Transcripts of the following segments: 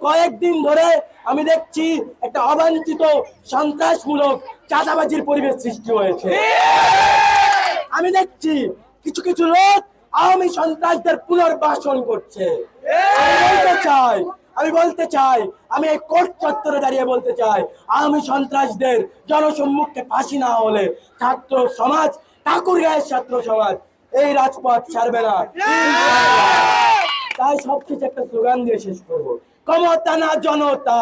কয়েকদিন ধরে আমি দেখছি একটা অবাঞ্ছিত সন্ত্রাসমূলক চাঁদাবাজির পরিবেশ সৃষ্টি হয়েছে। আমি দেখছি কিছু কিছু লোক আওয়ামী সন্ত্রাসদের পুনর্বাসন করছে। আমি বলতে চাই, আমি এই কোর্ট চত্বরে দাঁড়িয়ে বলতে চাই, আওয়ামী সন্ত্রাসদের জনসম্মুখে ফাঁসি না হলে ছাত্র সমাজ, ঠাকুরগাঁয়ের ছাত্র সমাজ এই রাজপথ ছাড়বে না। তাই সবকিছু একটা স্লোগান দিয়ে শেষ করবো, ক্ষমতা না জনতা।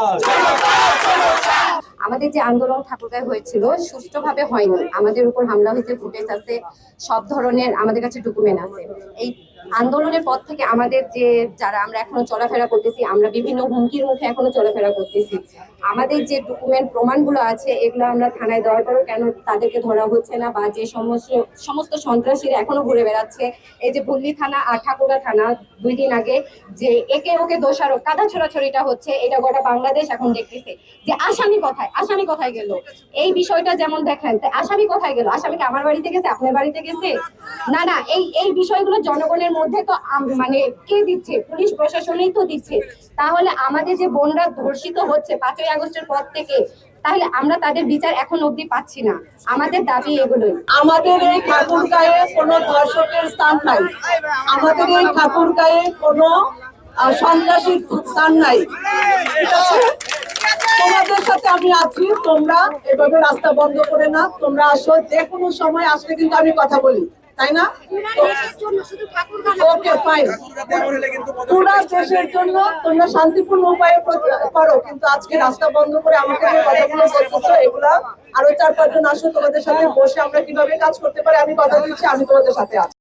আমাদের যে আন্দোলন ঠাকুরগাঁয়ে হয়েছিল সুষ্ঠুভাবে হয়নি, আমাদের উপর হামলা হয়েছে, ফুটেজ আছে, সব ধরনের আমাদের কাছে ডকুমেন্ট আছে। এই আন্দোলনের পর থেকে আমাদের যে যারা আমরা এখনো চলাফেরা করতেছি, আমরা বিভিন্ন হুমকির মুখে এখনো চলাফেরা করতেছি। আমাদের যে ডকুমেন্ট প্রমাণগুলো আছে এগুলো আমরা থানায় দেওয়ার পরও কেন তাদেরকে ধরা হচ্ছে না, বা যে সমস্ত সন্ত্রাসীরা এখনো ঘুরে বেড়াচ্ছে, এই যে ভুল্লি থানা আর ঠাকুরগাঁ থানা 2 দিন আগে যে একে ওকে দোষারোপ কাদা ছোড়াছড়িটা হচ্ছে, এটা গোটা বাংলাদেশ এখন দেখতেছে যে আসামি কোথায় গেল। এই বিষয়টা যেমন দেখেন, আসামি কোথায় গেল? আসামি কি আমার বাড়িতে গেছে, আপনার বাড়িতে গেছে? না, এই বিষয়গুলো জনগণের মধ্যে তো মানে কে দিচ্ছে? পুলিশ প্রশাসনই তো দিচ্ছে। তাহলে আমাদের যে বোনরা ধর্ষিত হচ্ছে 5ই আগস্টের পর থেকে, তাহলে আমরা তাদের বিচার এখন অবধি পাচ্ছি না। আমাদের দাবি এগুলোই। আমাদের এই ঠাকুরগাঁয়ে কোনো ধর্ষকের স্থান নাই, আমাদের এই ঠাকুরগাঁয়ে কোনো সন্ত্রাসীর স্থান নাই। ঠিক আছে, তোমাদের সাথে আমি আছি, তোমরা এভাবে রাস্তা বন্ধ করে না, তোমরা আসো, যে কোনো সময় আসলে কিন্তু আমি কথা বলি, তাই না? ওকে ফাইন, পুরা দেশের জন্য তোমরা শান্তিপূর্ণ উপায়ে করো, কিন্তু আজকে রাস্তা বন্ধ করে আমাকে যে কথাগুলো বলতেছো এগুলা আরো 4-5 জন আসো, তোমাদের সাথে বসে আমরা কিভাবে কাজ করতে পারি আমি কথা দিচ্ছি, আমি তোমাদের সাথে আছি।